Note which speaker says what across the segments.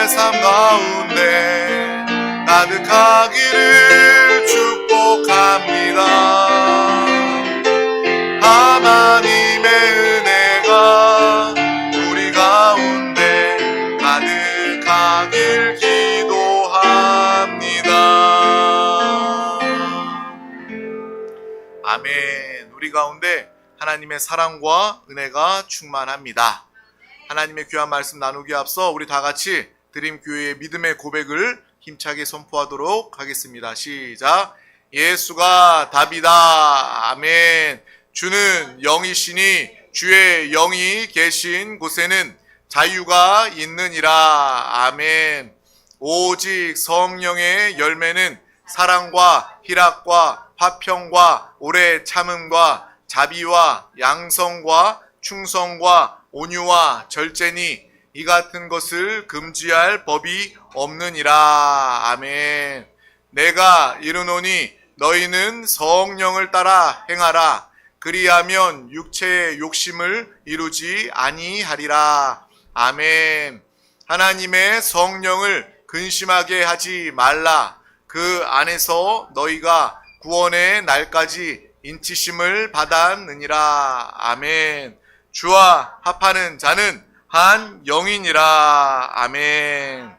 Speaker 1: 삶 가운데 가득하기를 축복합니다. 하나님의 은혜가 우리 가운데 가득하길 기도합니다. 아멘. 우리 가운데 하나님의 사랑과 은혜가 충만합니다. 하나님의 귀한 말씀 나누기 앞서 우리 다 같이 드림교회의 믿음의 고백을 힘차게 선포하도록 하겠습니다. 시작. 예수가 답이다. 아멘. 주는 영이시니 주의 영이 계신 곳에는 자유가 있느니라. 아멘. 오직 성령의 열매는 사랑과 희락과 화평과 오래 참음과 자비와 양성과 충성과 온유와 절제니 이 같은 것을 금지할 법이 없느니라. 아멘. 내가 이르노니 너희는 성령을 따라 행하라. 그리하면 육체의 욕심을 이루지 아니하리라. 아멘. 하나님의 성령을 근심하게 하지 말라. 그 안에서 너희가 구원의 날까지 인치심을 받았느니라. 아멘. 주와 합하는 자는 한 영이니라. 아멘.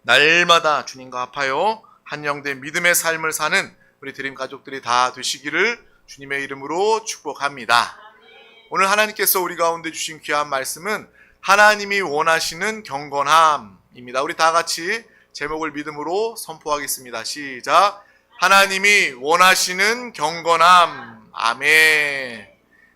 Speaker 1: 날마다 주님과 합하여 한 영된 믿음의 삶을 사는 우리 드림 가족들이 다 되시기를 주님의 이름으로 축복합니다. 오늘 하나님께서 우리 가운데 주신 귀한 말씀은 하나님이 원하시는 경건함입니다. 우리 다 같이 제목을 믿음으로 선포하겠습니다. 시작. 하나님이 원하시는 경건함. 아멘.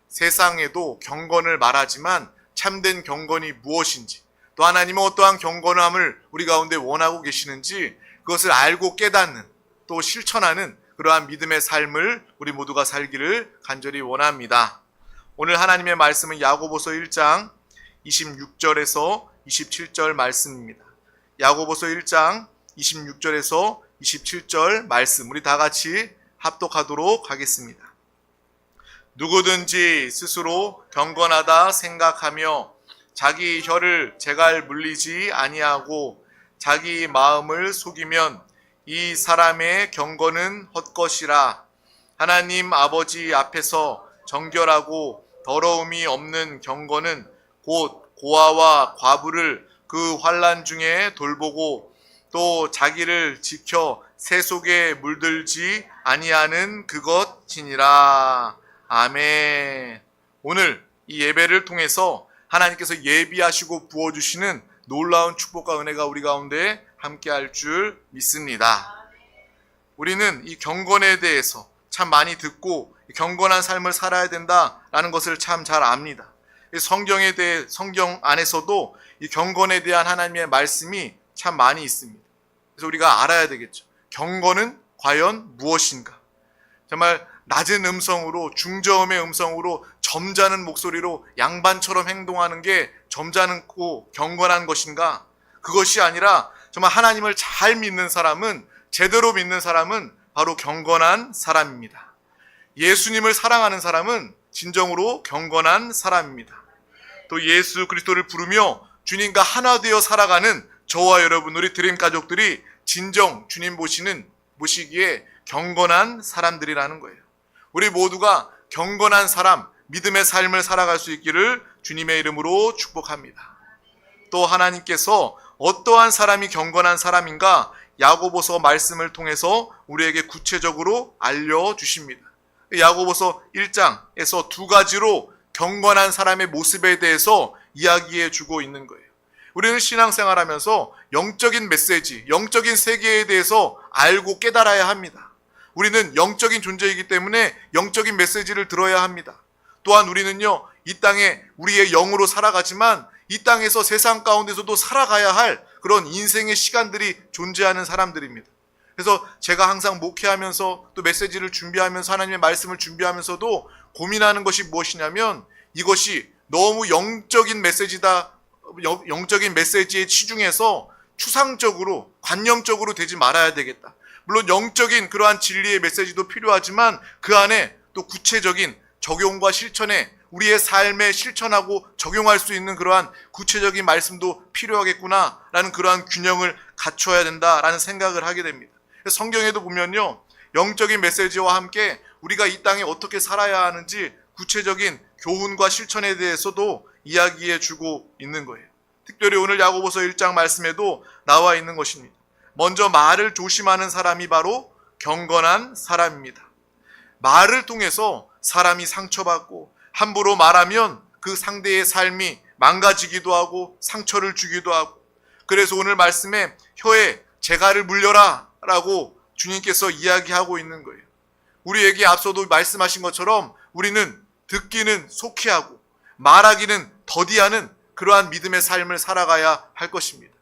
Speaker 1: 세상에도 경건을 말하지만 참된 경건이 무엇인지, 또 하나님은 어떠한 경건함을 우리 가운데 원하고 계시는지 그것을 알고 깨닫는, 또 실천하는 그러한 믿음의 삶을 우리 모두가 살기를 간절히 원합니다. 오늘 하나님의 말씀은 야고보서 1장 26절에서 27절 말씀입니다. 야고보서 1장 26절에서 27절 말씀 우리 다 같이 합독하도록 하겠습니다. 누구든지 스스로 경건하다 생각하며 자기 혀를 제갈 물리지 아니하고 자기 마음을 속이면 이 사람의 경건은 헛것이라. 하나님 아버지 앞에서 정결하고 더러움이 없는 경건은 곧 고아와 과부를 그 환난 중에 돌보고 또 자기를 지켜 새 속에 물들지 아니하는 그것이니라. 아멘. 오늘 이 예배를 통해서 하나님께서 예비하시고 부어주시는 놀라운 축복과 은혜가 우리 가운데 함께할 줄 믿습니다. 우리는 이 경건에 대해서 참 많이 듣고 경건한 삶을 살아야 된다라는 것을 참 잘 압니다. 성경 안에서도 이 경건에 대한 하나님의 말씀이 참 많이 있습니다. 그래서 우리가 알아야 되겠죠. 경건은 과연 무엇인가? 정말 낮은 음성으로, 중저음의 음성으로, 점잖은 목소리로 양반처럼 행동하는 게 점잖고 경건한 것인가? 그것이 아니라 정말 하나님을 잘 믿는 사람은, 제대로 믿는 사람은 바로 경건한 사람입니다. 예수님을 사랑하는 사람은 진정으로 경건한 사람입니다. 또 예수 그리스도를 부르며 주님과 하나 되어 살아가는 저와 여러분, 우리 드림 가족들이 진정 주님 보시기에 경건한 사람들이라는 거예요. 우리 모두가 경건한 사람, 믿음의 삶을 살아갈 수 있기를 주님의 이름으로 축복합니다. 또 하나님께서 어떠한 사람이 경건한 사람인가 야고보서 말씀을 통해서 우리에게 구체적으로 알려주십니다. 야고보서 1장에서 두 가지로 경건한 사람의 모습에 대해서 이야기해 주고 있는 거예요. 우리는 신앙생활하면서 영적인 메시지, 영적인 세계에 대해서 알고 깨달아야 합니다. 우리는 영적인 존재이기 때문에 영적인 메시지를 들어야 합니다. 또한 우리는요, 이 땅에 우리의 영으로 살아가지만 이 땅에서 세상 가운데서도 살아가야 할 그런 인생의 시간들이 존재하는 사람들입니다. 그래서 제가 항상 목회하면서 또 메시지를 준비하면서 하나님의 말씀을 준비하면서도 고민하는 것이 무엇이냐면 이것이 너무 영적인 메시지다, 영적인 메시지에 치중해서 추상적으로, 관념적으로 되지 말아야 되겠다. 물론 영적인 그러한 진리의 메시지도 필요하지만 그 안에 또 구체적인 적용과 실천에 우리의 삶에 실천하고 적용할 수 있는 그러한 구체적인 말씀도 필요하겠구나라는 그러한 균형을 갖춰야 된다라는 생각을 하게 됩니다. 성경에도 보면요, 영적인 메시지와 함께 우리가 이 땅에 어떻게 살아야 하는지 구체적인 교훈과 실천에 대해서도 이야기해 주고 있는 거예요. 특별히 오늘 야고보서 1장 말씀에도 나와 있는 것입니다. 먼저 말을 조심하는 사람이 바로 경건한 사람입니다. 말을 통해서 사람이 상처받고 함부로 말하면 그 상대의 삶이 망가지기도 하고 상처를 주기도 하고, 그래서 오늘 말씀에 혀에 재갈을 물려라 라고 주님께서 이야기하고 있는 거예요. 우리에게 앞서도 말씀하신 것처럼 우리는 듣기는 속히 하고 말하기는 더디하는 그러한 믿음의 삶을 살아가야 할 것입니다.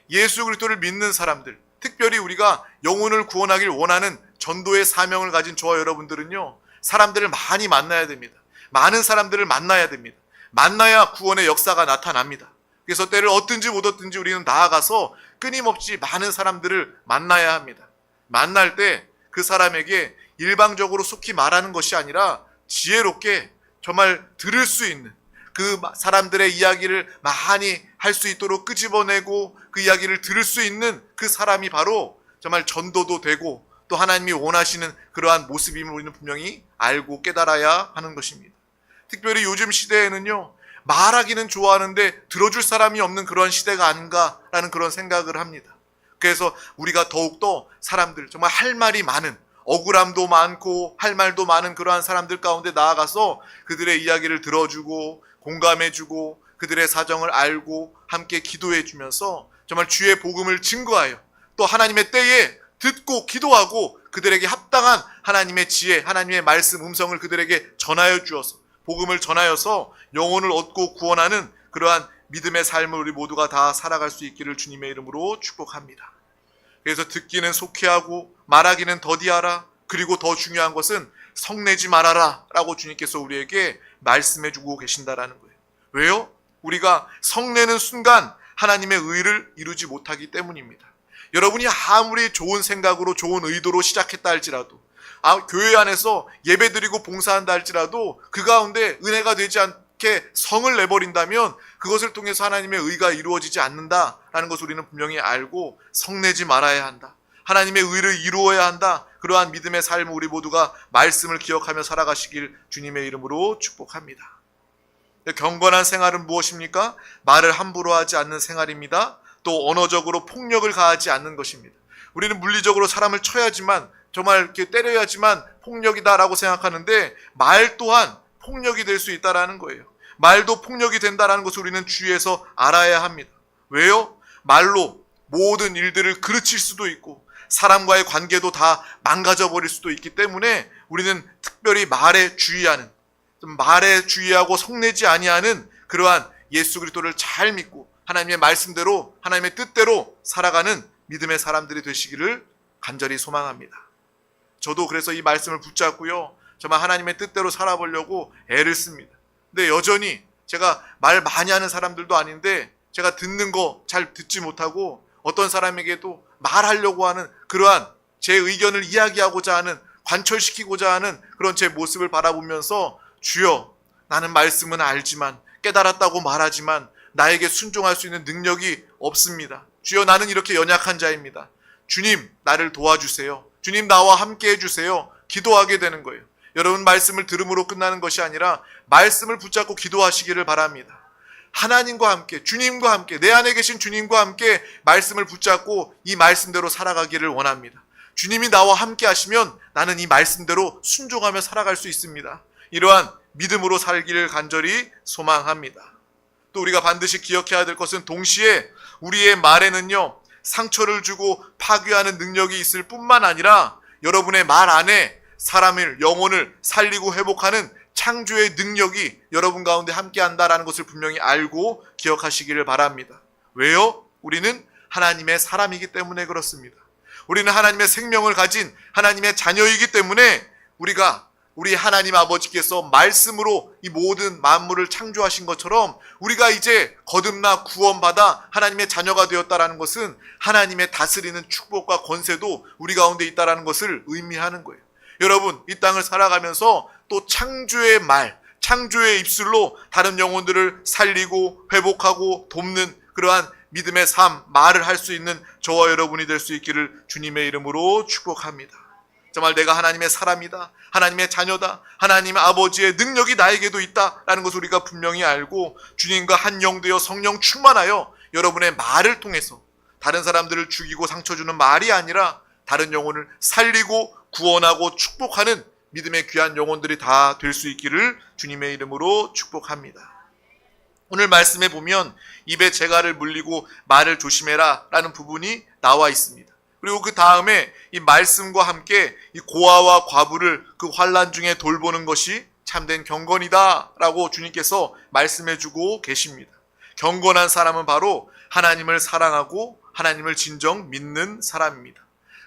Speaker 1: 예수 그리스도를 믿는 사람들, 특별히 우리가 영혼을 구원하길 원하는 전도의 사명을 가진 저와 여러분들은요, 사람들을 많이 만나야 됩니다. 많은 사람들을 만나야 됩니다. 만나야 구원의 역사가 나타납니다. 그래서 때를 얻든지 못 얻든지 우리는 나아가서 끊임없이 많은 사람들을 만나야 합니다. 만날 때 그 사람에게 일방적으로 속히 말하는 것이 아니라 지혜롭게 정말 들을 수 있는 그 사람들의 이야기를 많이 할 수 있도록 끄집어내고 그 이야기를 들을 수 있는 그 사람이 바로 정말 전도도 되고 또 하나님이 원하시는 그러한 모습임을 우리는 분명히 알고 깨달아야 하는 것입니다. 특별히 요즘 시대에는요, 말하기는 좋아하는데 들어줄 사람이 없는 그런 시대가 아닌가라는 그런 생각을 합니다. 그래서 우리가 더욱더 사람들, 정말 할 말이 많은, 억울함도 많고 할 말도 많은 그러한 사람들 가운데 나아가서 그들의 이야기를 들어주고 공감해주고 그들의 사정을 알고 함께 기도해주면서 정말 주의 복음을 증거하여 또 하나님의 때에 듣고 기도하고 그들에게 합당한 하나님의 지혜, 하나님의 말씀, 음성을 그들에게 전하여 주어서 복음을 전하여서 영혼을 얻고 구원하는 그러한 믿음의 삶을 우리 모두가 다 살아갈 수 있기를 주님의 이름으로 축복합니다. 그래서 듣기는 속히 하고 말하기는 더디하라. 그리고 더 중요한 것은 성내지 말아라 라고 주님께서 우리에게 말씀해 주고 계신다라는 거예요. 왜요? 우리가 성내는 순간 하나님의 의를 이루지 못하기 때문입니다. 여러분이 아무리 좋은 생각으로 좋은 의도로 시작했다 할지라도, 교회 안에서 예배드리고 봉사한다 할지라도 그 가운데 은혜가 되지 않게 성을 내버린다면 그것을 통해서 하나님의 의가 이루어지지 않는다라는 것을 우리는 분명히 알고 성내지 말아야 한다. 하나님의 의를 이루어야 한다. 그러한 믿음의 삶을 우리 모두가 말씀을 기억하며 살아가시길 주님의 이름으로 축복합니다. 경건한 생활은 무엇입니까? 말을 함부로 하지 않는 생활입니다. 또 언어적으로 폭력을 가하지 않는 것입니다. 우리는 물리적으로 사람을 쳐야지만, 정말 이렇게 때려야지만 폭력이다라고 생각하는데 말 또한 폭력이 될 수 있다라는 거예요. 말도 폭력이 된다라는 것을 우리는 주위에서 알아야 합니다. 왜요? 말로 모든 일들을 그르칠 수도 있고 사람과의 관계도 다 망가져 버릴 수도 있기 때문에 우리는 특별히 말에 주의하는, 말에 주의하고 성내지 아니하는 그러한 예수 그리스도를 잘 믿고 하나님의 말씀대로 하나님의 뜻대로 살아가는 믿음의 사람들이 되시기를 간절히 소망합니다. 저도 그래서 이 말씀을 붙잡고요, 정말 하나님의 뜻대로 살아보려고 애를 씁니다. 근데 여전히 제가 말 많이 하는 사람들도 아닌데 제가 듣는 거 잘 듣지 못하고 어떤 사람에게도 말하려고 하는 그러한 제 의견을 이야기하고자 하는, 관철시키고자 하는 그런 제 모습을 바라보면서 주여, 나는 말씀은 알지만 깨달았다고 말하지만 나에게 순종할 수 있는 능력이 없습니다. 주여, 나는 이렇게 연약한 자입니다. 주님, 나를 도와주세요. 주님, 나와 함께 해주세요. 기도하게 되는 거예요. 여러분, 말씀을 들음으로 끝나는 것이 아니라 말씀을 붙잡고 기도하시기를 바랍니다. 하나님과 함께, 주님과 함께, 내 안에 계신 주님과 함께 말씀을 붙잡고 이 말씀대로 살아가기를 원합니다. 주님이 나와 함께 하시면 나는 이 말씀대로 순종하며 살아갈 수 있습니다. 이러한 믿음으로 살기를 간절히 소망합니다. 또 우리가 반드시 기억해야 될 것은 동시에 우리의 말에는요, 상처를 주고 파괴하는 능력이 있을 뿐만 아니라 여러분의 말 안에 사람을, 영혼을 살리고 회복하는 창조의 능력이 여러분 가운데 함께한다라는 것을 분명히 알고 기억하시기를 바랍니다. 왜요? 우리는 하나님의 사람이기 때문에 그렇습니다. 우리는 하나님의 생명을 가진 하나님의 자녀이기 때문에 우리 하나님 아버지께서 말씀으로 이 모든 만물을 창조하신 것처럼 우리가 이제 거듭나 구원받아 하나님의 자녀가 되었다라는 것은 하나님의 다스리는 축복과 권세도 우리 가운데 있다라는 것을 의미하는 거예요. 여러분, 이 땅을 살아가면서 또 창조의 말, 창조의 입술로 다른 영혼들을 살리고 회복하고 돕는 그러한 믿음의 삶, 말을 할 수 있는 저와 여러분이 될 수 있기를 주님의 이름으로 축복합니다. 정말 내가 하나님의 사람이다, 하나님의 자녀다, 하나님의 아버지의 능력이 나에게도 있다라는 것을 우리가 분명히 알고 주님과 한 영 되어 성령 충만하여 여러분의 말을 통해서 다른 사람들을 죽이고 상처 주는 말이 아니라 다른 영혼을 살리고 구원하고 축복하는 믿음의 귀한 영혼들이 다 될 수 있기를 주님의 이름으로 축복합니다. 오늘 말씀에 보면 입에 재갈을 물리고 말을 조심해라 라는 부분이 나와 있습니다. 그리고 그 다음에 이 말씀과 함께 이 고아와 과부를 그 환난 중에 돌보는 것이 참된 경건이다 라고 주님께서 말씀해 주고 계십니다. 경건한 사람은 바로 하나님을 사랑하고 하나님을 진정 믿는 사람입니다.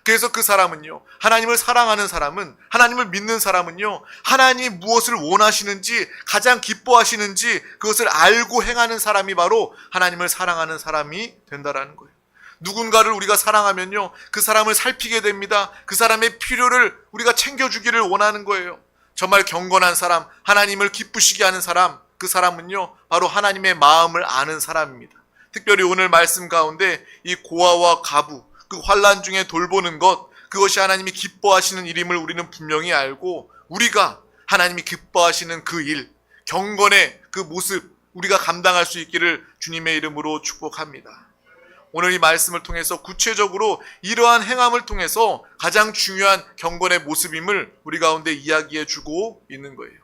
Speaker 1: 그래서 그 사람은요, 하나님을 사랑하는 사람은, 하나님을 믿는 사람은요, 하나님 무엇을 원하시는지, 가장 기뻐하시는지 그것을 알고 행하는 사람이 바로 하나님을 사랑하는 사람이 된다라는 거예요. 누군가를 우리가 사랑하면요, 그 사람을 살피게 됩니다. 그 사람의 필요를 우리가 챙겨주기를 원하는 거예요. 정말 경건한 사람, 하나님을 기쁘시게 하는 사람, 그 사람은요, 바로 하나님의 마음을 아는 사람입니다. 특별히 오늘 말씀 가운데 이 고아와 과부, 그 환난 중에 돌보는 것, 그것이 하나님이 기뻐하시는 일임을 우리는 분명히 알고 우리가 하나님이 기뻐하시는 그 일, 경건의 그 모습 우리가 감당할 수 있기를 주님의 이름으로 축복합니다. 오늘 이 말씀을 통해서 구체적으로 이러한 행함을 통해서 가장 중요한 경건의 모습임을 우리 가운데 이야기해 주고 있는 거예요.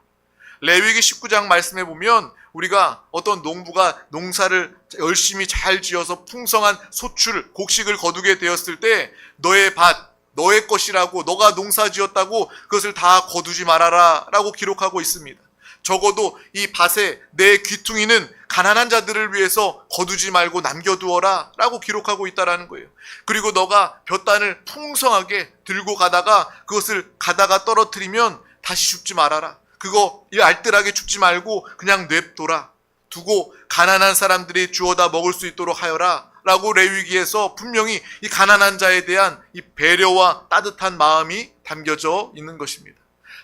Speaker 1: 레위기 19장 말씀에 보면 우리가 어떤 농부가 농사를 열심히 잘 지어서 풍성한 소출, 곡식을 거두게 되었을 때 너의 밭, 너의 것이라고, 너가 농사 지었다고 그것을 다 거두지 말아라 라고 기록하고 있습니다. 적어도 이 밭에 내 귀퉁이는 가난한 자들을 위해서 거두지 말고 남겨두어라 라고 기록하고 있다라는 거예요. 그리고 너가 볕단을 풍성하게 들고 가다가 그것을 가다가 떨어뜨리면 다시 줍지 말아라. 그거 알뜰하게 줍지 말고 그냥 냅둬라. 두고 가난한 사람들이 주워다 먹을 수 있도록 하여라 라고 레위기에서 분명히 이 가난한 자에 대한 이 배려와 따뜻한 마음이 담겨져 있는 것입니다.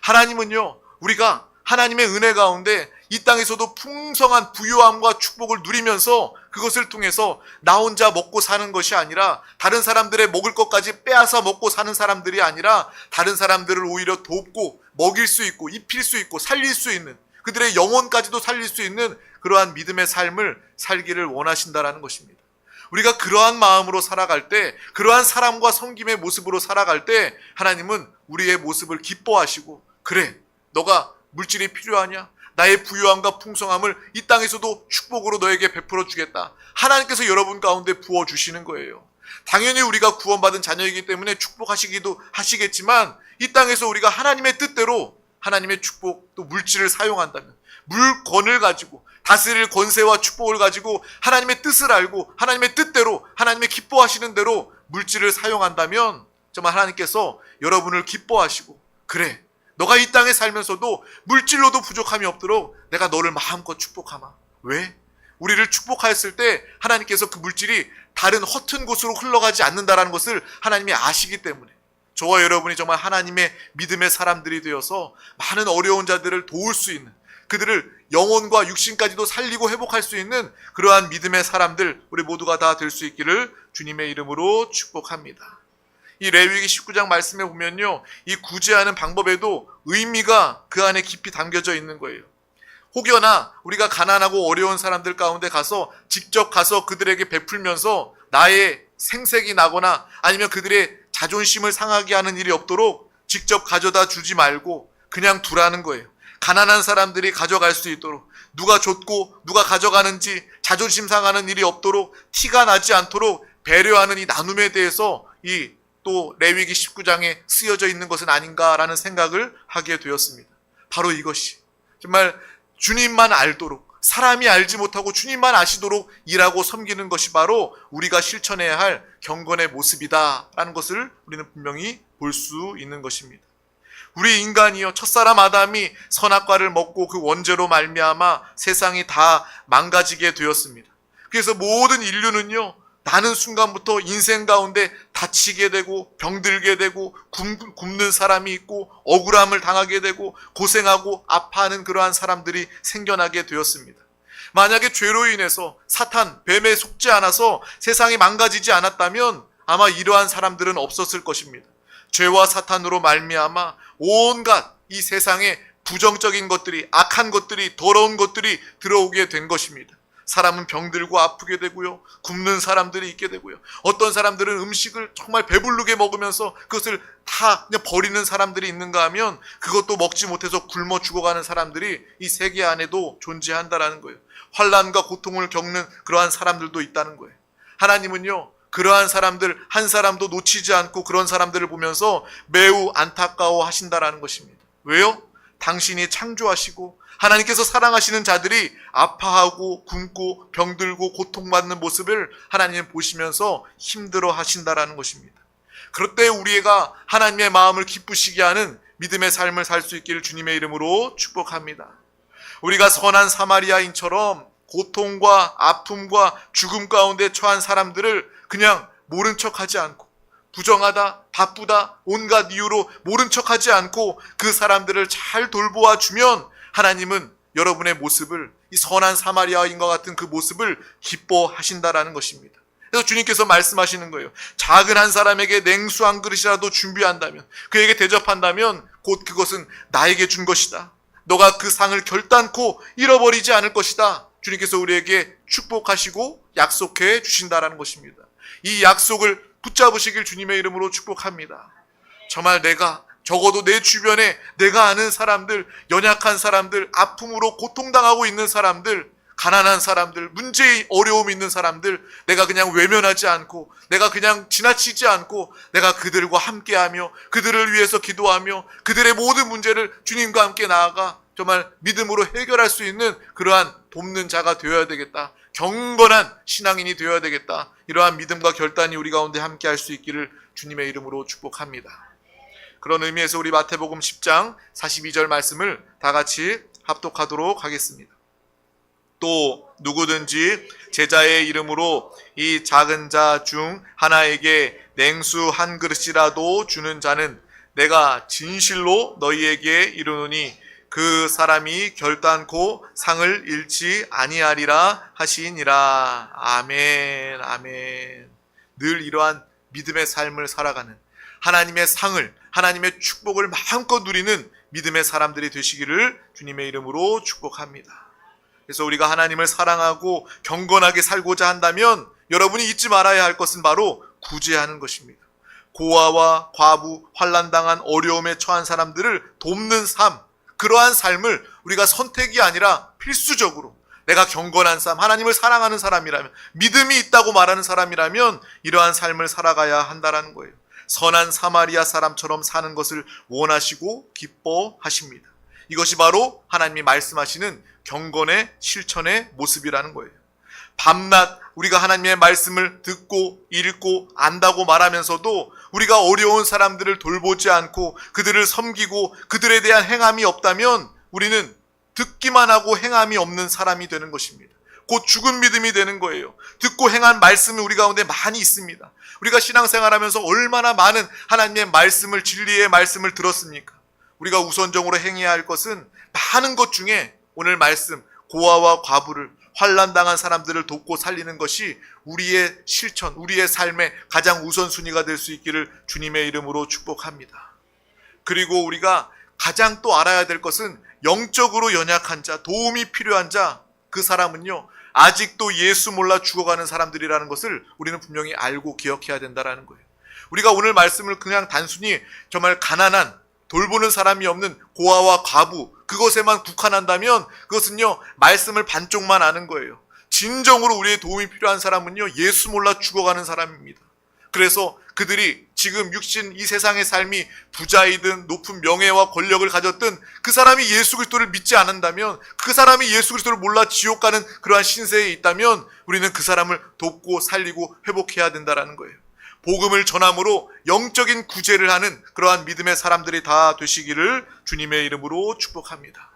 Speaker 1: 하나님은요, 우리가 하나님의 은혜 가운데 이 땅에서도 풍성한 부유함과 축복을 누리면서 그것을 통해서 나 혼자 먹고 사는 것이 아니라 다른 사람들의 먹을 것까지 빼앗아 먹고 사는 사람들이 아니라 다른 사람들을 오히려 돕고 먹일 수 있고 입힐 수 있고 살릴 수 있는, 그들의 영혼까지도 살릴 수 있는 그러한 믿음의 삶을 살기를 원하신다라는 것입니다. 우리가 그러한 마음으로 살아갈 때, 그러한 사람과 섬김의 모습으로 살아갈 때 하나님은 우리의 모습을 기뻐하시고, 그래, 너가 물질이 필요하냐? 나의 부유함과 풍성함을 이 땅에서도 축복으로 너에게 베풀어 주겠다. 하나님께서 여러분 가운데 부어주시는 거예요. 당연히 우리가 구원받은 자녀이기 때문에 축복하시기도 하시겠지만 이 땅에서 우리가 하나님의 뜻대로 하나님의 축복, 또 물질을 사용한다면, 물건을 가지고 다스릴 권세와 축복을 가지고 하나님의 뜻을 알고 하나님의 뜻대로 하나님의 기뻐하시는 대로 물질을 사용한다면 정말 하나님께서 여러분을 기뻐하시고, 그래, 너가 이 땅에 살면서도 물질로도 부족함이 없도록 내가 너를 마음껏 축복하마. 왜? 우리를 축복하였을 때 하나님께서 그 물질이 다른 허튼 곳으로 흘러가지 않는다라는 것을 하나님이 아시기 때문에 저와 여러분이 정말 하나님의 믿음의 사람들이 되어서 많은 어려운 자들을 도울 수 있는, 그들을 영혼과 육신까지도 살리고 회복할 수 있는 그러한 믿음의 사람들 우리 모두가 다 될 수 있기를 주님의 이름으로 축복합니다. 이 레위기 19장 말씀에 보면요, 이 구제하는 방법에도 의미가 그 안에 깊이 담겨져 있는 거예요. 혹여나 우리가 가난하고 어려운 사람들 가운데 가서 직접 가서 그들에게 베풀면서 나의 생색이 나거나 아니면 그들의 자존심을 상하게 하는 일이 없도록 직접 가져다 주지 말고 그냥 두라는 거예요. 가난한 사람들이 가져갈 수 있도록, 누가 줬고 누가 가져가는지 자존심 상하는 일이 없도록, 티가 나지 않도록 배려하는 이 나눔에 대해서 이 또 레위기 19장에 쓰여져 있는 것은 아닌가라는 생각을 하게 되었습니다. 바로 이것이 정말 주님만 알도록, 사람이 알지 못하고 주님만 아시도록 일하고 섬기는 것이 바로 우리가 실천해야 할 경건의 모습이다라는 것을 우리는 분명히 볼 수 있는 것입니다. 우리 인간이요, 첫사람 아담이 선악과를 먹고 그 원죄로 말미암아 세상이 다 망가지게 되었습니다. 그래서 모든 인류는요, 나는 순간부터 인생 가운데 다치게 되고 병들게 되고 굶는 사람이 있고 억울함을 당하게 되고 고생하고 아파하는 그러한 사람들이 생겨나게 되었습니다. 만약에 죄로 인해서 사탄, 뱀에 속지 않아서 세상이 망가지지 않았다면 아마 이러한 사람들은 없었을 것입니다. 죄와 사탄으로 말미암아 온갖 이 세상에 부정적인 것들이, 악한 것들이, 더러운 것들이 들어오게 된 것입니다. 사람은 병들고 아프게 되고요. 굶는 사람들이 있게 되고요. 어떤 사람들은 음식을 정말 배부르게 먹으면서 그것을 다 그냥 버리는 사람들이 있는가 하면 그것도 먹지 못해서 굶어 죽어가는 사람들이 이 세계 안에도 존재한다라는 거예요. 환난과 고통을 겪는 그러한 사람들도 있다는 거예요. 하나님은요, 그러한 사람들 한 사람도 놓치지 않고 그런 사람들을 보면서 매우 안타까워 하신다라는 것입니다. 왜요? 당신이 창조하시고 하나님께서 사랑하시는 자들이 아파하고 굶고 병들고 고통받는 모습을 하나님 보시면서 힘들어 하신다라는 것입니다. 그럴 때 우리가 하나님의 마음을 기쁘시게 하는 믿음의 삶을 살 수 있기를 주님의 이름으로 축복합니다. 우리가 선한 사마리아인처럼 고통과 아픔과 죽음 가운데 처한 사람들을 그냥 모른 척하지 않고 부정하다, 바쁘다, 온갖 이유로 모른 척하지 않고 그 사람들을 잘 돌보아 주면 하나님은 여러분의 모습을, 이 선한 사마리아인과 같은 그 모습을 기뻐하신다라는 것입니다. 그래서 주님께서 말씀하시는 거예요. 작은 한 사람에게 냉수 한 그릇이라도 준비한다면, 그에게 대접한다면 곧 그것은 나에게 준 것이다. 너가 그 상을 결단코 잃어버리지 않을 것이다. 주님께서 우리에게 축복하시고 약속해 주신다라는 것입니다. 이 약속을 붙잡으시길 주님의 이름으로 축복합니다. 정말 적어도 내 주변에 내가 아는 사람들, 연약한 사람들, 아픔으로 고통당하고 있는 사람들, 가난한 사람들, 문제의 어려움이 있는 사람들, 내가 그냥 외면하지 않고, 내가 그냥 지나치지 않고, 내가 그들과 함께하며 그들을 위해서 기도하며 그들의 모든 문제를 주님과 함께 나아가 정말 믿음으로 해결할 수 있는 그러한 돕는 자가 되어야 되겠다. 경건한 신앙인이 되어야 되겠다. 이러한 믿음과 결단이 우리 가운데 함께 할 수 있기를 주님의 이름으로 축복합니다. 그런 의미에서 우리 마태복음 10장 42절 말씀을 다 같이 합독하도록 하겠습니다. 또 누구든지 제자의 이름으로 이 작은 자 중 하나에게 냉수 한 그릇이라도 주는 자는 내가 진실로 너희에게 이르노니 그 사람이 결단코 상을 잃지 아니하리라 하시니라. 아멘, 아멘. 늘 이러한 믿음의 삶을 살아가는, 하나님의 상을, 하나님의 축복을 마음껏 누리는 믿음의 사람들이 되시기를 주님의 이름으로 축복합니다. 그래서 우리가 하나님을 사랑하고 경건하게 살고자 한다면 여러분이 잊지 말아야 할 것은 바로 구제하는 것입니다. 고아와 과부, 환난당한 어려움에 처한 사람들을 돕는 삶, 그러한 삶을 우리가 선택이 아니라 필수적으로, 내가 경건한 삶, 하나님을 사랑하는 사람이라면, 믿음이 있다고 말하는 사람이라면 이러한 삶을 살아가야 한다는 거예요. 선한 사마리아 사람처럼 사는 것을 원하시고 기뻐하십니다. 이것이 바로 하나님이 말씀하시는 경건의 실천의 모습이라는 거예요. 밤낮 우리가 하나님의 말씀을 듣고 읽고 안다고 말하면서도 우리가 어려운 사람들을 돌보지 않고 그들을 섬기고 그들에 대한 행함이 없다면 우리는 듣기만 하고 행함이 없는 사람이 되는 것입니다. 곧 죽은 믿음이 되는 거예요. 듣고 행한 말씀이 우리 가운데 많이 있습니다. 우리가 신앙생활하면서 얼마나 많은 하나님의 말씀을, 진리의 말씀을 들었습니까? 우리가 우선적으로 행해야 할 것은 많은 것 중에 오늘 말씀, 고아와 과부를, 환난당한 사람들을 돕고 살리는 것이 우리의 실천, 우리의 삶의 가장 우선순위가 될 수 있기를 주님의 이름으로 축복합니다. 그리고 우리가 가장 또 알아야 될 것은 영적으로 연약한 자, 도움이 필요한 자, 그 사람은요 아직도 예수 몰라 죽어가는 사람들이라는 것을 우리는 분명히 알고 기억해야 된다는 거예요. 우리가 오늘 말씀을 그냥 단순히 정말 가난한, 돌보는 사람이 없는 고아와 과부, 그것에만 국한한다면 그것은요 말씀을 반쪽만 아는 거예요. 진정으로 우리의 도움이 필요한 사람은요 예수 몰라 죽어가는 사람입니다. 그래서 그들이 지금 육신 이 세상의 삶이 부자이든 높은 명예와 권력을 가졌든 그 사람이 예수 그리스도를 믿지 않는다면, 그 사람이 예수 그리스도를 몰라 지옥 가는 그러한 신세에 있다면 우리는 그 사람을 돕고 살리고 회복해야 된다는 거예요. 복음을 전함으로 영적인 구제를 하는 그러한 믿음의 사람들이 다 되시기를 주님의 이름으로 축복합니다.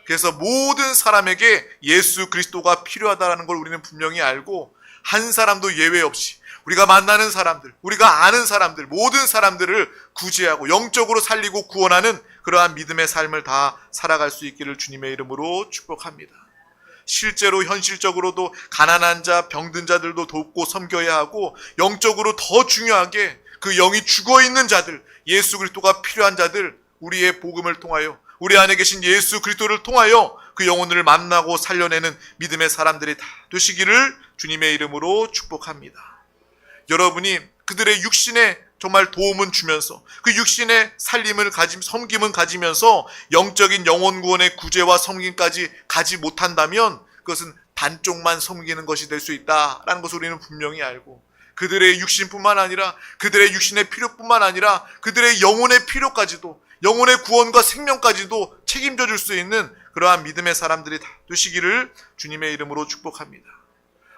Speaker 1: 그래서 모든 사람에게 예수 그리스도가 필요하다는 걸 우리는 분명히 알고 한 사람도 예외 없이 우리가 만나는 사람들, 우리가 아는 사람들, 모든 사람들을 구제하고 영적으로 살리고 구원하는 그러한 믿음의 삶을 다 살아갈 수 있기를 주님의 이름으로 축복합니다. 실제로 현실적으로도 가난한 자, 병든 자들도 돕고 섬겨야 하고, 영적으로 더 중요하게 그 영이 죽어있는 자들, 예수 그리스도가 필요한 자들, 우리의 복음을 통하여, 우리 안에 계신 예수 그리스도를 통하여 그 영혼을 만나고 살려내는 믿음의 사람들이 다 되시기를 주님의 이름으로 축복합니다. 여러분이 그들의 육신에 정말 도움은 주면서 그 육신의 살림을 섬김은 가지면서 영적인 영혼 구원의 구제와 섬김까지 가지 못한다면 그것은 반쪽만 섬기는 것이 될 수 있다라는 것을 우리는 분명히 알고, 그들의 육신뿐만 아니라 그들의 육신의 필요뿐만 아니라 그들의 영혼의 필요까지도, 영혼의 구원과 생명까지도 책임져 줄 수 있는 그러한 믿음의 사람들이 다 되시기를 주님의 이름으로 축복합니다.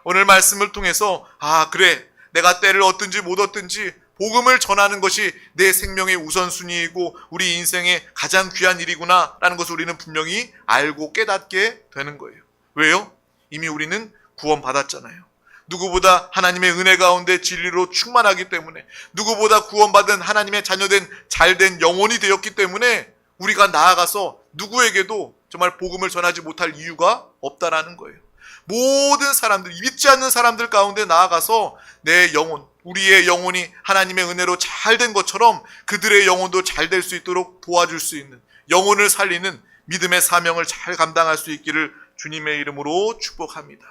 Speaker 1: 오늘 말씀을 통해서 그래, 내가 때를 얻든지 못 얻든지 복음을 전하는 것이 내 생명의 우선순위이고 우리 인생의 가장 귀한 일이구나 라는 것을 우리는 분명히 알고 깨닫게 되는 거예요. 왜요? 이미 우리는 구원받았잖아요. 누구보다 하나님의 은혜 가운데 진리로 충만하기 때문에, 누구보다 구원받은 하나님의 자녀된 잘된 영혼이 되었기 때문에 우리가 나아가서 누구에게도 정말 복음을 전하지 못할 이유가 없다라는 거예요. 모든 사람들, 믿지 않는 사람들 가운데 나아가서 내 영혼, 우리의 영혼이 하나님의 은혜로 잘된 것처럼 그들의 영혼도 잘 될 수 있도록 도와줄 수 있는, 영혼을 살리는 믿음의 사명을 잘 감당할 수 있기를 주님의 이름으로 축복합니다.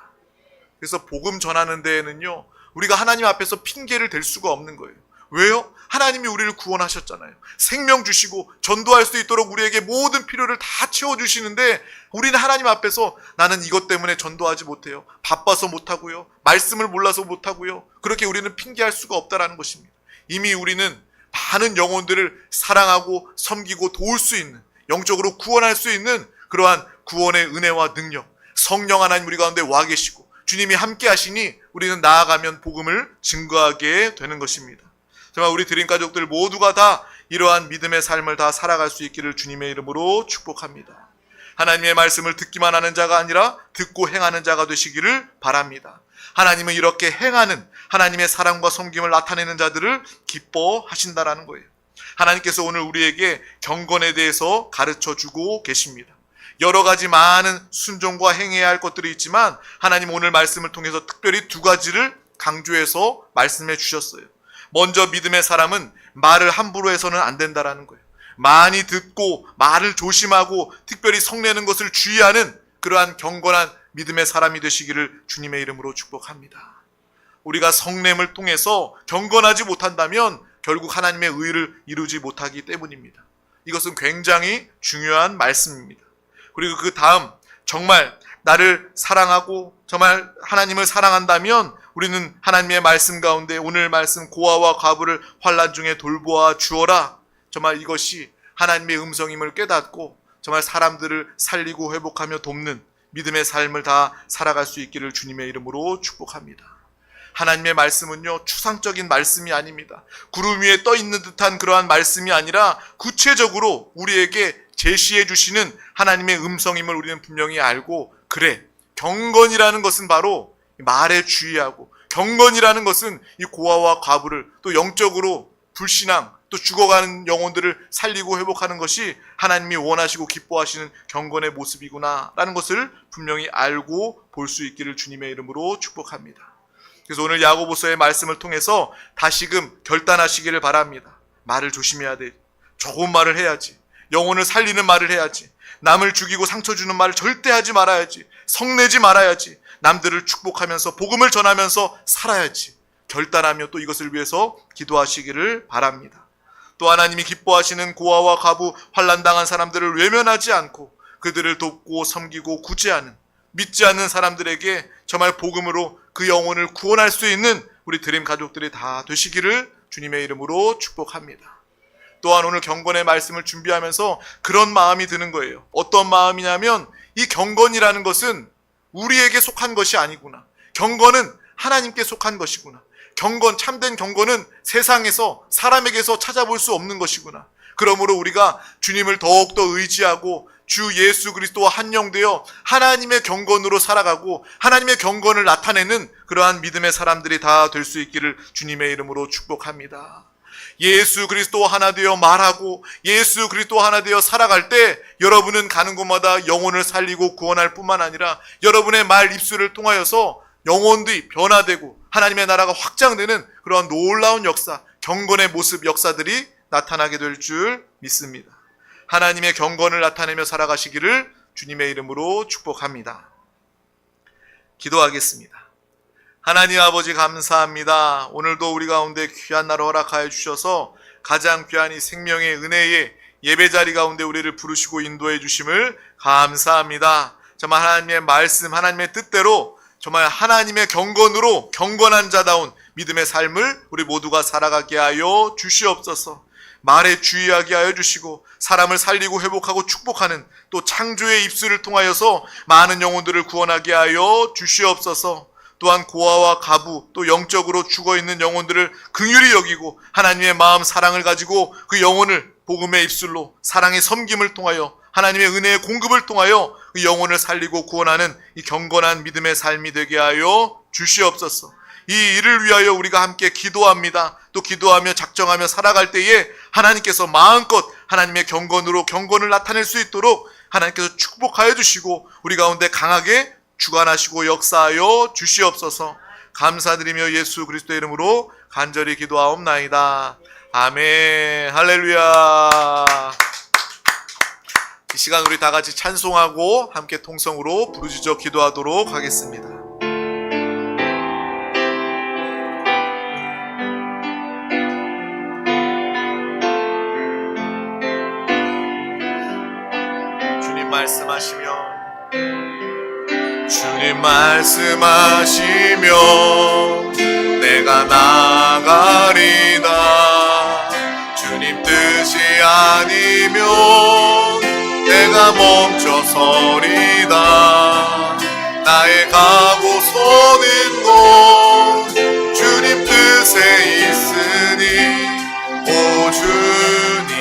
Speaker 1: 그래서 복음 전하는 데에는요, 우리가 하나님 앞에서 핑계를 댈 수가 없는 거예요. 왜요? 하나님이 우리를 구원하셨잖아요. 생명 주시고 전도할 수 있도록 우리에게 모든 필요를 다 채워주시는데, 우리는 하나님 앞에서 나는 이것 때문에 전도하지 못해요, 바빠서 못하고요, 말씀을 몰라서 못하고요, 그렇게 우리는 핑계할 수가 없다라는 것입니다. 이미 우리는 많은 영혼들을 사랑하고 섬기고 도울 수 있는, 영적으로 구원할 수 있는 그러한 구원의 은혜와 능력, 성령 하나님 우리 가운데 와 계시고 주님이 함께 하시니 우리는 나아가면 복음을 증거하게 되는 것입니다. 정말 우리 드림 가족들 모두가 다 이러한 믿음의 삶을 다 살아갈 수 있기를 주님의 이름으로 축복합니다. 하나님의 말씀을 듣기만 하는 자가 아니라 듣고 행하는 자가 되시기를 바랍니다. 하나님은 이렇게 행하는 하나님의 사랑과 섬김을 나타내는 자들을 기뻐하신다라는 거예요. 하나님께서 오늘 우리에게 경건에 대해서 가르쳐주고 계십니다. 여러 가지 많은 순종과 행해야 할 것들이 있지만 하나님 오늘 말씀을 통해서 특별히 두 가지를 강조해서 말씀해 주셨어요. 먼저 믿음의 사람은 말을 함부로 해서는 안 된다라는 거예요. 많이 듣고 말을 조심하고 특별히 성내는 것을 주의하는 그러한 경건한 믿음의 사람이 되시기를 주님의 이름으로 축복합니다. 우리가 성냄을 통해서 경건하지 못한다면 결국 하나님의 의를 이루지 못하기 때문입니다. 이것은 굉장히 중요한 말씀입니다. 그리고 그 다음, 정말 나를 사랑하고 정말 하나님을 사랑한다면 우리는 하나님의 말씀 가운데 오늘 말씀 고아와 과부를 환난 중에 돌보아 주어라, 정말 이것이 하나님의 음성임을 깨닫고 정말 사람들을 살리고 회복하며 돕는 믿음의 삶을 다 살아갈 수 있기를 주님의 이름으로 축복합니다. 하나님의 말씀은요, 추상적인 말씀이 아닙니다. 구름 위에 떠 있는 듯한 그러한 말씀이 아니라 구체적으로 우리에게 제시해 주시는 하나님의 음성임을 우리는 분명히 알고, 그래, 경건이라는 것은 바로 말에 주의하고, 경건이라는 것은 이 고아와 과부를, 또 영적으로 불신앙, 또 죽어가는 영혼들을 살리고 회복하는 것이 하나님이 원하시고 기뻐하시는 경건의 모습이구나 라는 것을 분명히 알고 볼 수 있기를 주님의 이름으로 축복합니다. 그래서 오늘 야고보서의 말씀을 통해서 다시금 결단하시기를 바랍니다. 말을 조심해야 돼. 좋은 말을 해야지. 영혼을 살리는 말을 해야지. 남을 죽이고 상처 주는 말을 절대 하지 말아야지. 성내지 말아야지. 남들을 축복하면서 복음을 전하면서 살아야지. 결단하며 또 이것을 위해서 기도하시기를 바랍니다. 또 하나님이 기뻐하시는 고아와 과부, 환난당한 사람들을 외면하지 않고 그들을 돕고 섬기고 구제하는, 믿지 않는 사람들에게 정말 복음으로 그 영혼을 구원할 수 있는 우리 드림 가족들이 다 되시기를 주님의 이름으로 축복합니다. 또한 오늘 경건의 말씀을 준비하면서 그런 마음이 드는 거예요. 어떤 마음이냐면, 이 경건이라는 것은 우리에게 속한 것이 아니구나. 경건은 하나님께 속한 것이구나. 경건, 참된 경건은 세상에서, 사람에게서 찾아볼 수 없는 것이구나. 그러므로 우리가 주님을 더욱더 의지하고 주 예수 그리스도와 한영되어 하나님의 경건으로 살아가고 하나님의 경건을 나타내는 그러한 믿음의 사람들이 다 될 수 있기를 주님의 이름으로 축복합니다. 예수 그리스도와 하나 되어 말하고 예수 그리스도와 하나 되어 살아갈 때 여러분은 가는 곳마다 영혼을 살리고 구원할 뿐만 아니라 여러분의 말 입술을 통하여서 영혼들이 변화되고 하나님의 나라가 확장되는 그러한 놀라운 역사, 경건의 모습 역사들이 나타나게 될 줄 믿습니다. 하나님의 경건을 나타내며 살아가시기를 주님의 이름으로 축복합니다. 기도하겠습니다. 하나님 아버지 감사합니다. 오늘도 우리 가운데 귀한 날을 허락하여 주셔서 가장 귀한 이 생명의 은혜의 예배 자리 가운데 우리를 부르시고 인도해 주심을 감사합니다. 정말 하나님의 말씀, 하나님의 뜻대로 정말 하나님의 경건으로 경건한 자다운 믿음의 삶을 우리 모두가 살아가게 하여 주시옵소서. 말에 주의하게 하여 주시고 사람을 살리고 회복하고 축복하는 또 창조의 입술을 통하여서 많은 영혼들을 구원하게 하여 주시옵소서. 또한 고아와 가부 또 영적으로 죽어있는 영혼들을 긍휼히 여기고 하나님의 마음 사랑을 가지고 그 영혼을 복음의 입술로 사랑의 섬김을 통하여 하나님의 은혜의 공급을 통하여 그 영혼을 살리고 구원하는 이 경건한 믿음의 삶이 되게 하여 주시옵소서. 이 일을 위하여 우리가 함께 기도합니다. 또 기도하며 작정하며 살아갈 때에 하나님께서 마음껏 하나님의 경건으로 경건을 나타낼 수 있도록 하나님께서 축복하여 주시고 우리 가운데 강하게 주관하시고 역사하여 주시옵소서. 감사드리며 예수 그리스도의 이름으로 간절히 기도하옵나이다. 아멘. 할렐루야. 이 시간 우리 다 같이 찬송하고 함께 통성으로 부르짖어 기도하도록 하겠습니다. 주님 말씀하시며 내가 나가리다. 주님 뜻이 아니면 내가 멈춰서리다. 나의 가고 서는 곳 주님 뜻에 있으니 오 주님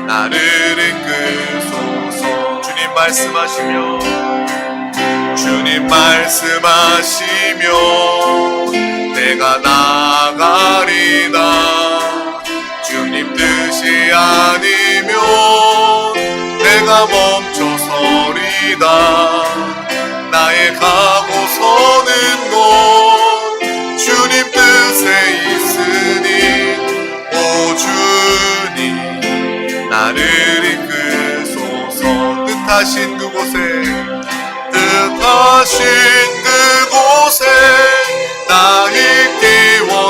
Speaker 1: 나를 이끄소서. 주님 말씀하시며 내가 나가리다. 주님 뜻이 아니면 내가 멈춰서리다. 나의 가고 서는 곳 주님 뜻에 있으니 오 주님 나를 이끄소서. 뜻하신 그곳에 뜻하신